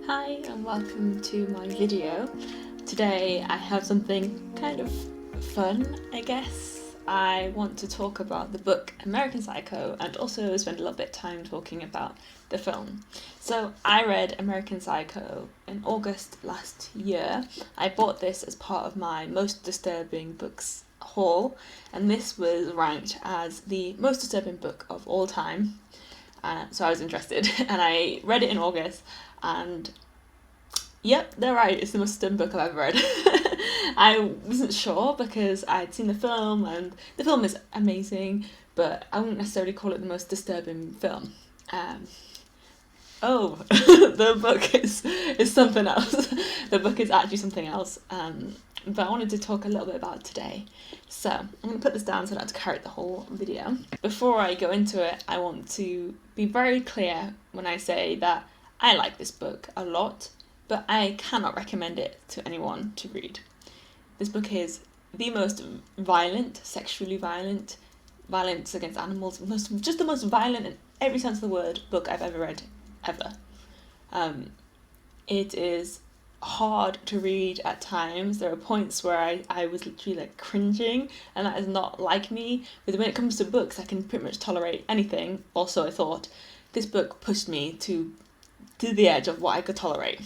Hi and welcome to my video. Today I have something kind of fun, I guess. I want to talk about the book American Psycho and also spend a little bit of time talking about the film. So I read American Psycho in August last year. I bought this as part of my most disturbing books haul, and this was ranked as the most disturbing book of all time. So I was interested and I read it in August, and yep, they're right, it's the most disturbing book I've ever read. I wasn't sure because I'd seen the film and the film is amazing, but I wouldn't necessarily call it the most disturbing film. The book is something else. The book is actually something else. But I wanted to talk a little bit about it today. So I'm going to put this down so I don't have to carry the whole video. Before I go into it, I want to be very clear when I say that I like this book a lot, but I cannot recommend it to anyone to read. This book is the most violent, sexually violent, violence against animals, just the most violent in every sense of the word book I've ever read, ever. It is hard to read at times. There are points where I was literally like cringing, and that is not like me. But when it comes to books, I can pretty much tolerate anything. Also, I thought this book pushed me to the edge of what I could tolerate.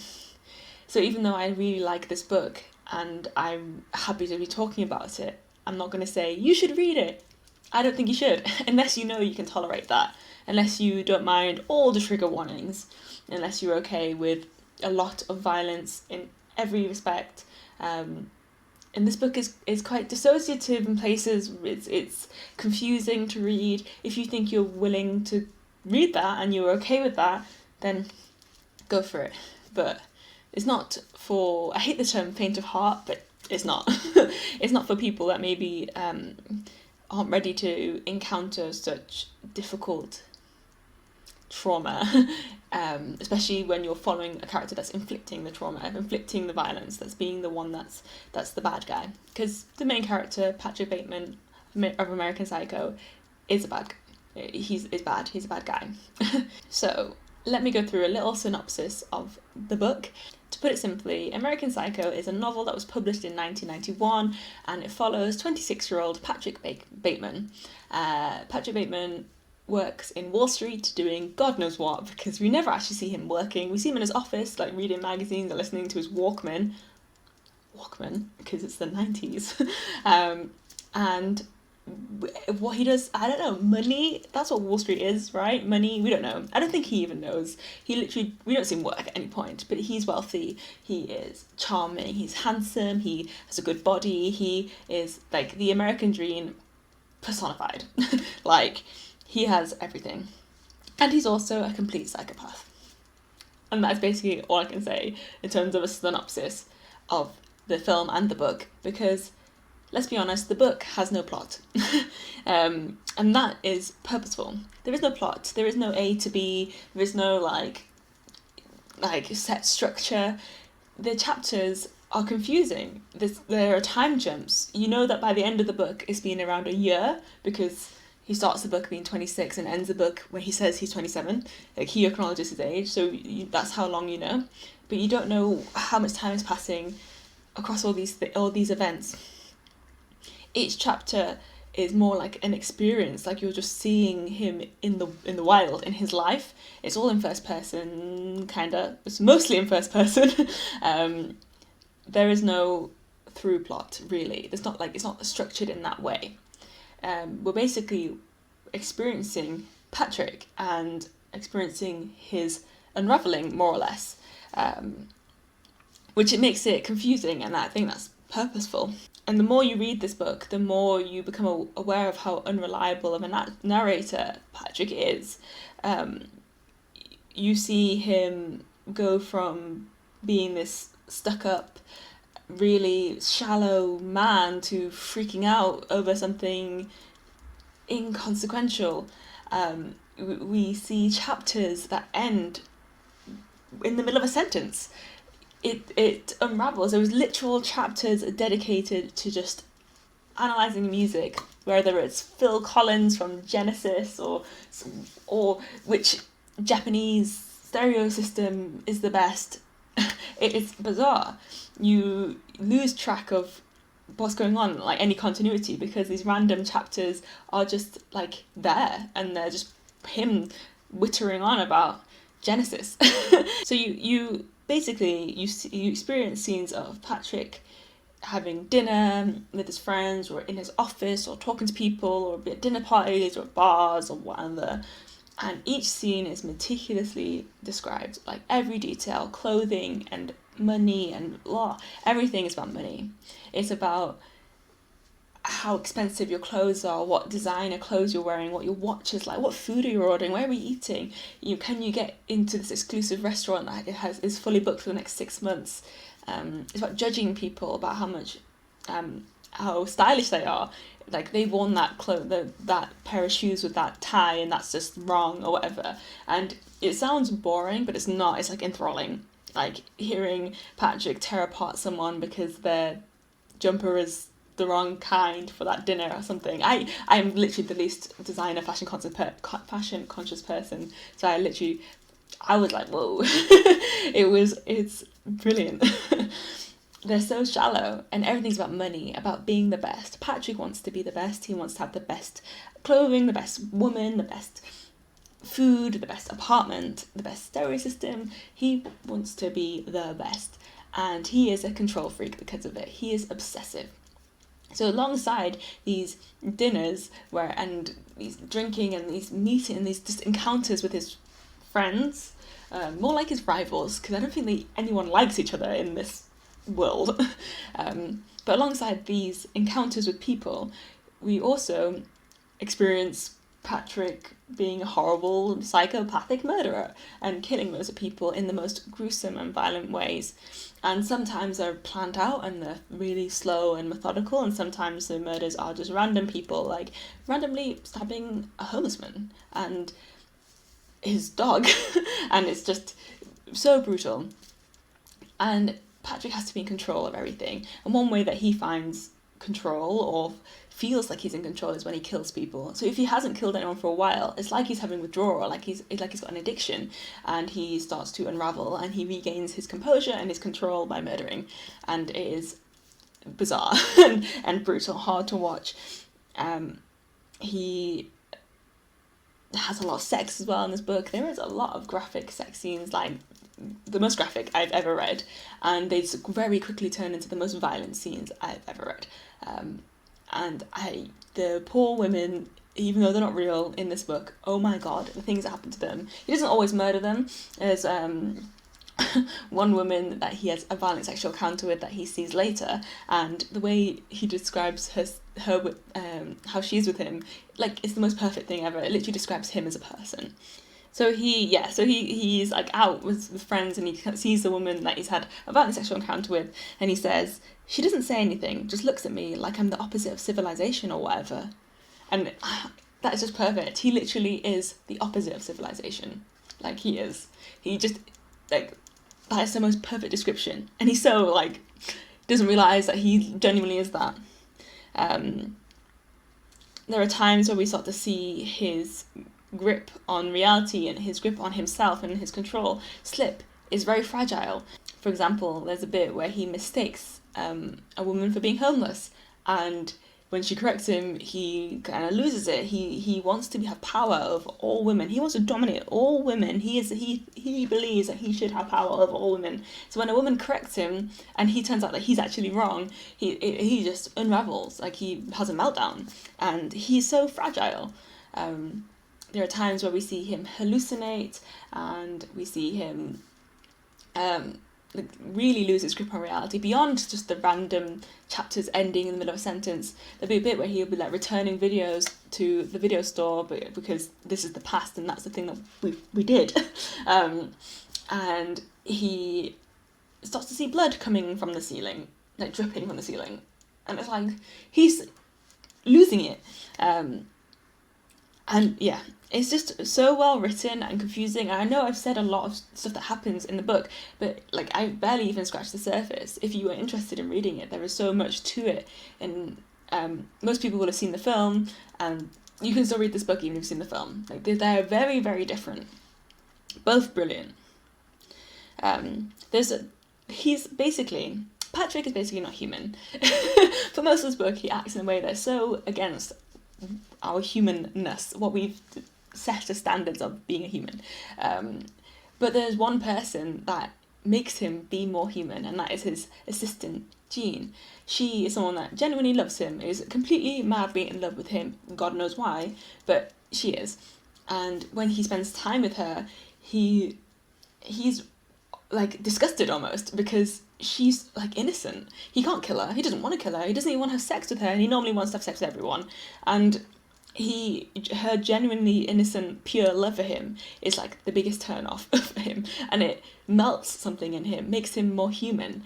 So even though I really like this book and I'm happy to be talking about it, I'm not going to say you should read it. I don't think you should, unless you know you can tolerate that, unless you don't mind all the trigger warnings, unless you're okay with a lot of violence in every respect. And this book is quite dissociative in places. It's confusing to read. If you think you're willing to read that and you're okay with that, then go for it. But it's not for, I hate the term faint of heart, but it's not. It's not for people that maybe aren't ready to encounter such difficult trauma, especially when you're following a character that's inflicting the trauma, inflicting the violence, that's being the one that's the bad guy. Because the main character, Patrick Bateman of American Psycho, is a bad guy. He's a bad guy. So let me go through a little synopsis of the book. To put it simply, American Psycho is a novel that was published in 1991, and it follows 26-year-old Patrick Bateman. Patrick Bateman works in Wall Street doing God knows what, because we never actually see him working. We see him in his office, like reading magazines and listening to his Walkman, because it's the 90s. And what he does, I don't know, money, that's what Wall Street is, right? Money, we don't know. I don't think he even knows. We don't see him work at any point, but he's wealthy, he is charming, he's handsome, he has a good body, he is like the American dream personified. Like, he has everything. And he's also a complete psychopath. And that's basically all I can say in terms of a synopsis of the film and the book, because let's be honest, the book has no plot. And that is purposeful. There is no plot. There is no A to B. There is no like set structure. The chapters are confusing. There are time jumps. You know that by the end of the book it's been around a year, because he starts the book being 26 and ends the book when he says he's 27. Like, he acknowledges his age, so that's how long you know. But you don't know how much time is passing across all these events. Each chapter is more like an experience, like you're just seeing him in the wild, in his life. It's all in first person, kinda. It's mostly in first person. There is no through plot, really. It's not structured in that way. We're basically experiencing Patrick and experiencing his unraveling, more or less, which it makes it confusing, and I think that's purposeful. And the more you read this book, the more you become aware of how unreliable of a narrator Patrick is. You see him go from being this stuck-up, really shallow man to freaking out over something inconsequential. We see chapters that end in the middle of a sentence. It unravels. There was literal chapters dedicated to just analysing music, whether it's Phil Collins from Genesis or which Japanese stereo system is the best, It's bizarre. You lose track of what's going on, like any continuity, because these random chapters are just like there, and they're just him wittering on about Genesis. So you basically you experience scenes of Patrick having dinner with his friends, or in his office, or talking to people, or at dinner parties, or bars, or whatever. And each scene is meticulously described, like every detail, clothing and money and everything is about money. It's about how expensive your clothes are, what designer clothes you're wearing, what your watch is like, what food are you ordering, where are you eating, can you get into this exclusive restaurant that is fully booked for the next 6 months. It's about judging people about how stylish they are, like they've worn that that pair of shoes with that tie and that's just wrong or whatever. And it sounds boring, but it's not. It's like enthralling, like hearing Patrick tear apart someone because their jumper is the wrong kind for that dinner or something. I'm literally the least designer fashion conscious person, so I was like, whoa. It's brilliant. They're so shallow, and everything's about money, about being the best. Patrick wants to be the best. He wants to have the best clothing, the best woman, the best food, the best apartment, the best stereo system. He wants to be the best, and he is a control freak because of it. He is obsessive. So alongside these dinners and these drinking and these meeting and these just encounters with his friends, more like his rivals, because I don't think anyone likes each other in this world. But alongside these encounters with people, we also experience Patrick being a horrible psychopathic murderer and killing loads of people in the most gruesome and violent ways. And sometimes they're planned out and they're really slow and methodical, and sometimes the murders are just random people, like randomly stabbing a homeless man and his dog. And it's just so brutal. And Patrick has to be in control of everything. And one way that he finds control, or feels like he's in control, is when he kills people. So if he hasn't killed anyone for a while, it's like he's having withdrawal, like he's got an addiction, and he starts to unravel, and he regains his composure and his control by murdering. And it is bizarre and brutal, hard to watch. He has a lot of sex as well in this book. There is a lot of graphic sex scenes, like the most graphic I've ever read, and they very quickly turn into the most violent scenes I've ever read. And the poor women, even though they're not real in this book, oh my god, the things that happen to them. He doesn't always murder them. There's one woman that he has a violent sexual encounter with that he sees later, and the way he describes her how she's with him, like, it's the most perfect thing ever. It literally describes him as a person. So he's like out with friends, and he sees the woman that he's had a violent sexual encounter with, and he says, she doesn't say anything, just looks at me like I'm the opposite of civilization or whatever. And that is just perfect. He literally is the opposite of civilization. Like, he is. He just, like, that is the most perfect description. And he's so, like, doesn't realise that he genuinely is that. There are times where we start to see his grip on reality and his grip on himself and his control slip is very fragile. For example, there's a bit where he mistakes a woman for being homeless, and when she corrects him, he kind of loses it. He wants to have power over all women. He wants to dominate all women. He believes that he should have power over all women. So when a woman corrects him and he turns out that he's actually wrong, he just unravels. Like, he has a meltdown, and he's so fragile. There are times where we see him hallucinate, and we see him like really lose his grip on reality beyond just the random chapters ending in the middle of a sentence. There'll be a bit where he'll be like returning videos to the video store, but because this is the past and that's the thing that we did. And he starts to see blood coming from the ceiling, like dripping from the ceiling, and it's like he's losing it. And yeah, it's just so well written and confusing. And I know I've said a lot of stuff that happens in the book, but like I barely even scratched the surface. If you were interested in reading it, there is so much to it. And most people will have seen the film, and you can still read this book even if you've seen the film. Like, they're very, very different. Both brilliant. There's he's basically, Patrick is basically not human. For most of this book, he acts in a way that's so against our humanness, what we've set as standards of being a human. But there's one person that makes him be more human, and that is his assistant, Jean. She is someone that genuinely loves him, is completely madly in love with him, God knows why, but she is. And when he spends time with her, he's like disgusted almost, because she's like innocent. He can't kill her, he doesn't want to kill her, he doesn't even want to have sex with her, and he normally wants to have sex with everyone. And her genuinely innocent, pure love for him is like the biggest turn off for him, and it melts something in him, makes him more human.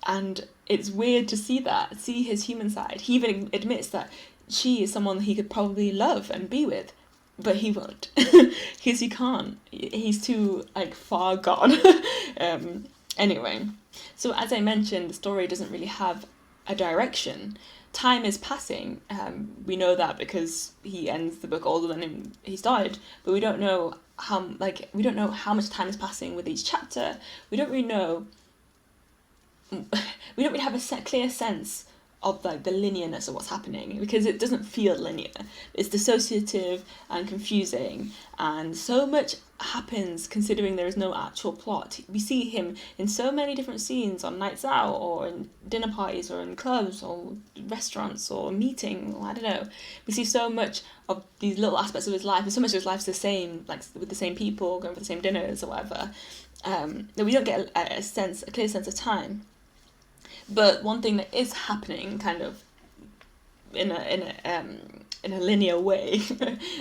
And it's weird to see his human side. He even admits that she is someone he could probably love and be with, but he won't, because he can't. He's too like far gone. Anyway, so as I mentioned, the story doesn't really have a direction. Time is passing. We know that because he ends the book older than he started, but we don't know how much time is passing with each chapter. We don't really have a clear sense of like the linearness of what's happening, because it doesn't feel linear. It's dissociative and confusing, and so much happens considering there is no actual plot. We see him in so many different scenes on nights out, or in dinner parties, or in clubs, or restaurants, or meeting, or I don't know. We see so much of these little aspects of his life, and so much of his life's the same, like with the same people, going for the same dinners or whatever, that we don't get a clear sense of time. But one thing that is happening kind of in a linear way,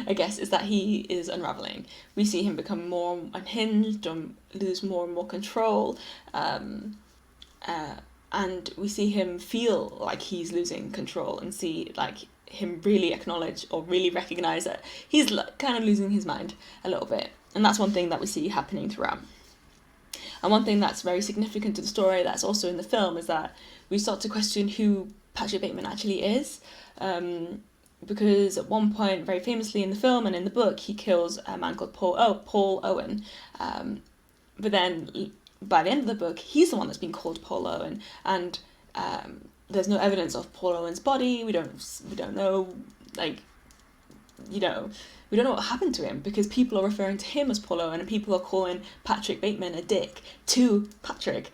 I guess, is that he is unraveling. We see him become more unhinged, lose more and more control, and we see him feel like he's losing control, and see like him really acknowledge or really recognize that he's kind of losing his mind a little bit. And that's one thing that we see happening throughout. And one thing that's very significant to the story that's also in the film is that we start to question who Patrick Bateman actually is. Because at one point, very famously in the film and in the book, he kills a man called Paul Owen. But then by the end of the book, he's the one that's been called Paul Owen. And there's no evidence of Paul Owen's body. We don't know, like, we don't know what happened to him, because people are referring to him as Paul Owen, and people are calling Patrick Bateman a dick to Patrick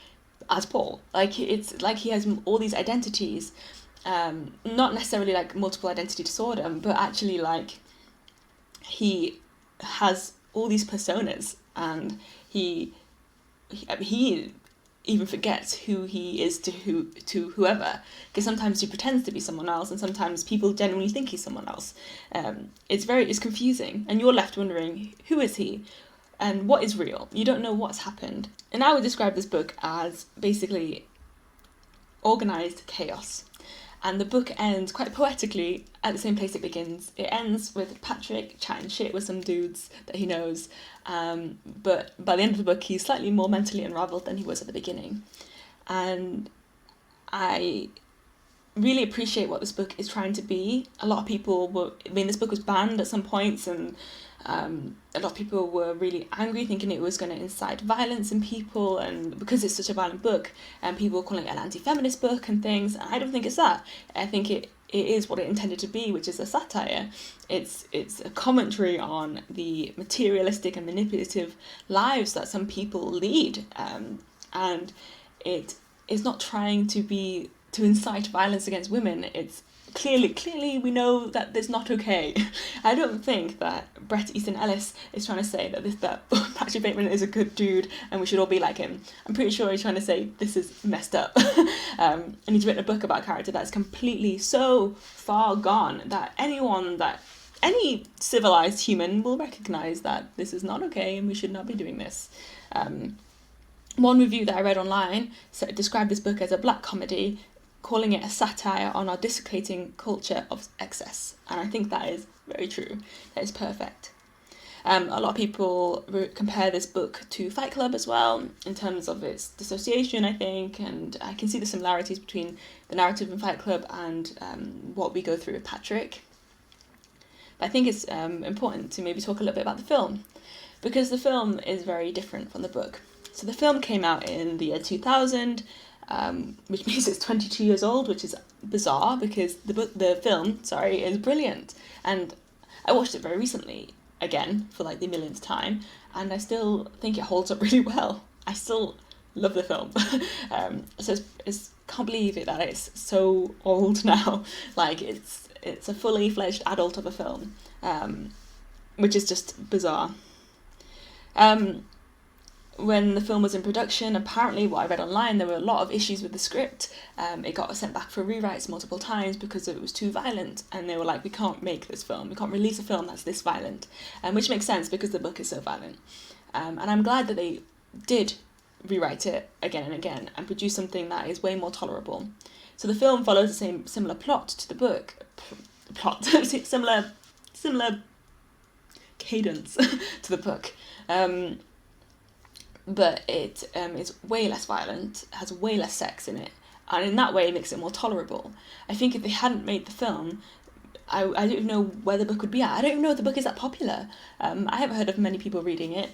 as Paul. Like, it's like he has all these identities, not necessarily like multiple identity disorder, but actually like he has all these personas, and he even forgets who he is to whoever, because sometimes he pretends to be someone else, and sometimes people genuinely think he's someone else. It's confusing, and you're left wondering, who is he and what is real? You don't know what's happened. And I would describe this book as basically organized chaos. And the book ends quite poetically at the same place it begins. It ends with Patrick chatting shit with some dudes that he knows, but by the end of the book he's slightly more mentally unravelled than he was at the beginning. And I really appreciate what this book is trying to be. A lot of people this book was banned at some points, and a lot of people were really angry, thinking it was going to incite violence in people, and because it's such a violent book, and people were calling it an anti-feminist book and things. I don't think it's that. I think it is what it intended to be, which is a satire. It's a commentary on the materialistic and manipulative lives that some people lead, and it is not trying to incite violence against women. It's clearly we know that it's not okay. I don't think that Bret Easton Ellis is trying to say that Patrick Bateman is a good dude and we should all be like him. I'm pretty sure he's trying to say this is messed up. And he's written a book about a character that's completely so far gone that any civilized human will recognize that this is not okay and we should not be doing this. One review that I read online described this book as a black comedy, calling it a satire on our desiccating culture of excess. And I think that is very true. That is perfect. A lot of people compare this book to Fight Club as well, in terms of its dissociation, I think, and I can see the similarities between the narrative in Fight Club and what we go through with Patrick. But I think it's important to maybe talk a little bit about the film, because the film is very different from the book. So the film came out in the year 2000, which means it's 22 years old, which is bizarre because the film is brilliant. And I watched it very recently, again, for like the millionth time, and I still think it holds up really well. I still love the film. So it's can't believe it that it's so old now. Like it's a fully fledged adult of a film, which is just bizarre. When the film was in production, apparently what I read online, there were a lot of issues with the script. It got sent back for rewrites multiple times because it was too violent, and they were like, we can't make this film, we can't release a film that's this violent, which makes sense because the book is so violent. And I'm glad that they did rewrite it again and again and produce something that is way more tolerable. So the film follows the similar plot to the book, similar cadence to the book. But it is way less violent, has way less sex in it, and in that way it makes it more tolerable. I think if they hadn't made the film, I don't even know where the book would be at. I don't even know if the book is that popular. I haven't heard of many people reading it,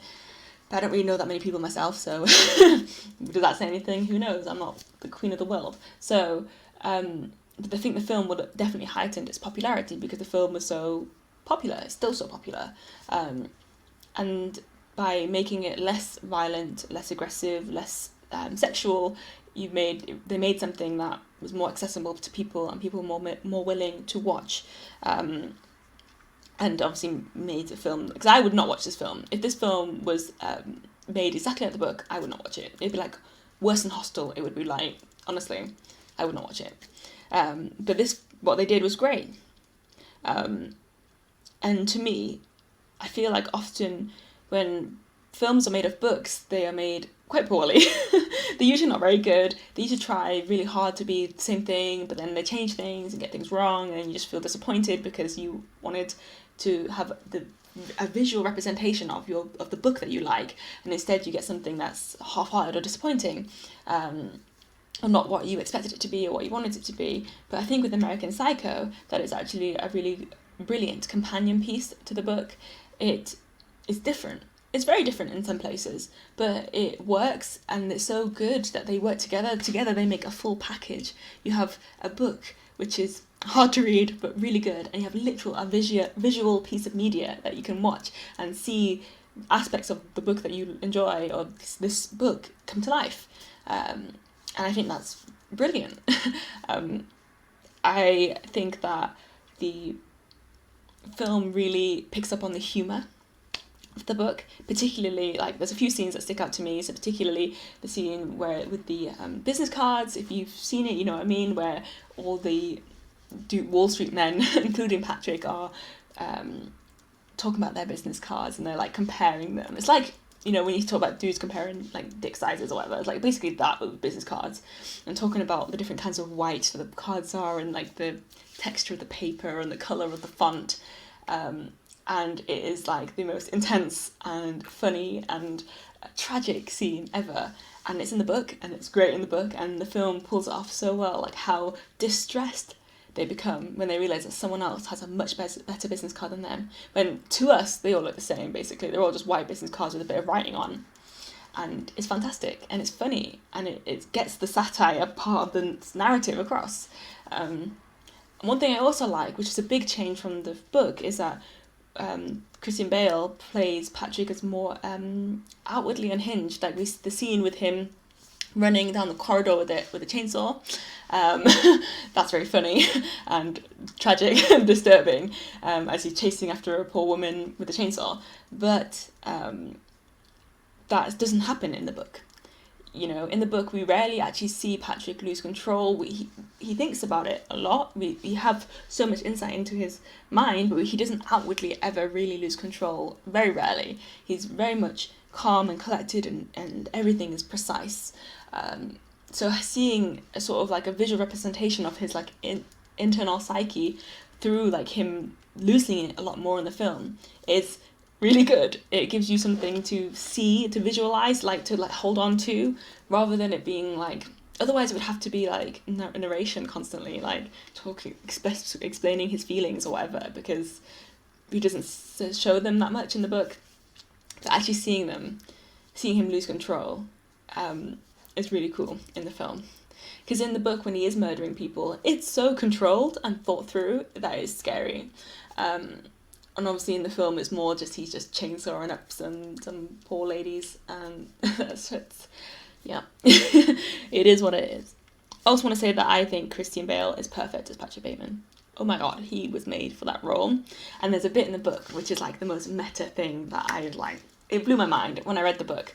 but I don't really know that many people myself, so does that say anything? Who knows? I'm not the queen of the world. So but I think the film would have definitely heightened its popularity because the film was so popular. It's still so popular. And by making it less violent, less aggressive, less sexual, they made something that was more accessible to people and people more willing to watch. And obviously made a film, because I would not watch this film. If this film was made exactly like the book, I would not watch it. It'd be like worse than Hostel. It would be like, honestly, I would not watch it. But what they did was great. And to me, I feel like often when films are made of books, they are made quite poorly. They're usually not very good. They usually try really hard to be the same thing, but then they change things and get things wrong, and you just feel disappointed because you wanted to have a visual representation of the book that you like, and instead you get something that's half-hearted or disappointing, or not what you expected it to be or what you wanted it to be. But I think with American Psycho, that is actually a really brilliant companion piece to the book. It is different. It's very different in some places, but it works, and it's so good that they work together. Together they make a full package. You have a book which is hard to read but really good, and you have a visual piece of media that you can watch and see aspects of the book that you enjoy or this book come to life. And I think that's brilliant. I think that the film really picks up on the humour of the book, particularly, like, there's a few scenes that stick out to me, so particularly the scene where with the business cards. If you've seen it, you know what I mean, where all the Wall Street men, including Patrick, are talking about their business cards, and they're like comparing them. It's like, you know, when you talk about dudes comparing like dick sizes or whatever, it's like basically that with business cards, and talking about the different kinds of white that the cards are, and like the texture of the paper and the colour of the font. And it is like the most intense and funny and tragic scene ever. And it's in the book, and it's great in the book, and the film pulls it off so well, like how distressed they become when they realise that someone else has a much better business card than them. When to us, they all look the same, basically. They're all just white business cards with a bit of writing on. And it's fantastic, and it's funny, and it gets the satire part of the narrative across. And one thing I also like, which is a big change from the book, is that Christian Bale plays Patrick as more outwardly unhinged. Like the scene with him running down the corridor with a chainsaw, that's very funny and tragic and disturbing, as he's chasing after a poor woman with a chainsaw. But that doesn't happen in the book. You know, in the book, we rarely actually see Patrick lose control. He thinks about it a lot. We have so much insight into his mind, but he doesn't outwardly ever really lose control. Very rarely. He's very much calm and collected, and everything is precise. So seeing a sort of like a visual representation of his like internal psyche through like him losing it a lot more in the film is really good. It gives you something to see, to visualize, like to like hold on to, rather than it being like, otherwise it would have to be like narration constantly, like talking, explaining his feelings or whatever, because he doesn't show them that much in the book. But actually seeing them seeing him lose control is really cool in the film. Because in the book, when he is murdering people, it's so controlled and thought through that it's scary. And obviously in the film, it's more just he's just chainsawing up some poor ladies, and yeah, it is what it is. I also want to say that I think Christian Bale is perfect as Patrick Bateman. Oh my god, he was made for that role. And there's a bit in the book which is like the most meta thing that I like. It blew my mind when I read the book.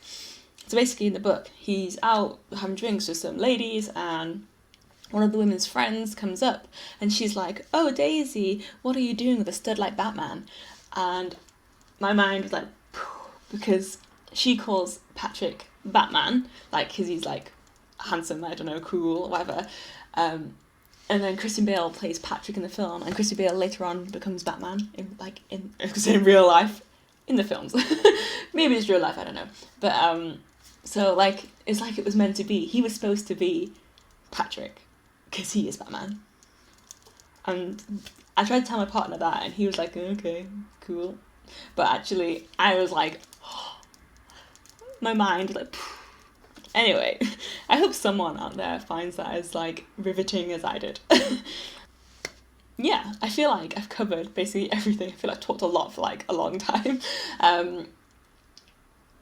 So basically in the book, he's out having drinks with some ladies, and one of the women's friends comes up and she's like, "Oh, Daisy, what are you doing with a stud like Batman?" And my mind was like, because she calls Patrick Batman, like, because he's like handsome, I don't know, cool, whatever. And then Christian Bale plays Patrick in the film, and Christian Bale later on becomes Batman in real life, in the films. Maybe it's real life, I don't know. But so like it's like it was meant to be. He was supposed to be Patrick because he is Batman. And I tried to tell my partner that, and he was like, "Okay, cool." But actually, I was like, my mind was like. Anyway, I hope someone out there finds that as like riveting as I did. Yeah, I feel like I've covered basically everything. I feel like I've talked a lot for like a long time.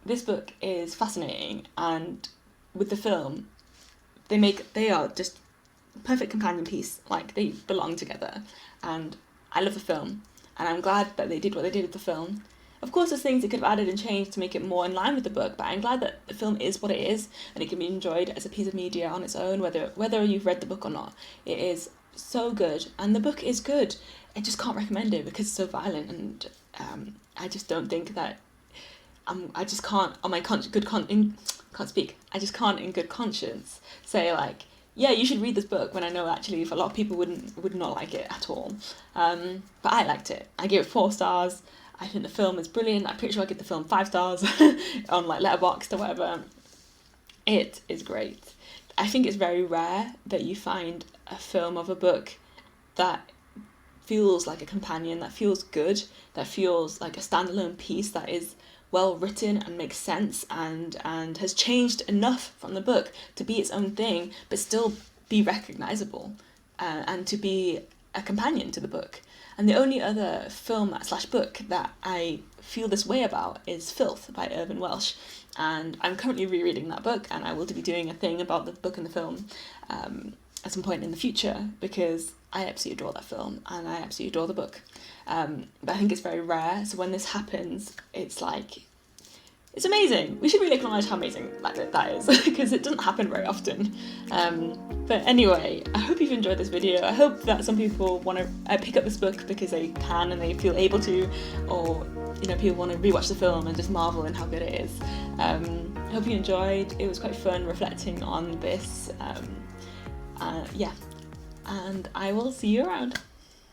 This book is fascinating, and with the film, they are just perfect companion piece. Like, they belong together, and I love the film, and I'm glad that they did what they did with the film. Of course, there's things they could have added and changed to make it more in line with the book, but I'm glad that the film is what it is, and it can be enjoyed as a piece of media on its own, whether you've read the book or not. It is so good, and the book is good. I just can't recommend it because it's so violent, and I just don't think that I just can't on my can't speak. I just can't in good conscience say like, yeah, you should read this book, when I know actually if a lot of people would not like it at all. But I liked it. I gave it 4 stars. I think the film is brilliant. I'm pretty sure I give the film 5 stars on like Letterboxd or whatever. It is great. I think it's very rare that you find a film of a book that feels like a companion, that feels good, that feels like a standalone piece that is well written and makes sense and has changed enough from the book to be its own thing, but still be recognisable and to be a companion to the book. And the only other film / book that I feel this way about is Filth by Irvine Welsh. And I'm currently rereading that book, and I will be doing a thing about the book and the film at some point in the future, because I absolutely adore that film and I absolutely adore the book. But I think it's very rare, so when this happens, it's like, it's amazing. We should really acknowledge how amazing that is, because it doesn't happen very often. But anyway, I hope you've enjoyed this video. I hope that some people want to pick up this book because they can and they feel able to, or people want to rewatch the film and just marvel in how good it is. I hope you enjoyed. It was quite fun reflecting on this. Yeah, and I will see you around.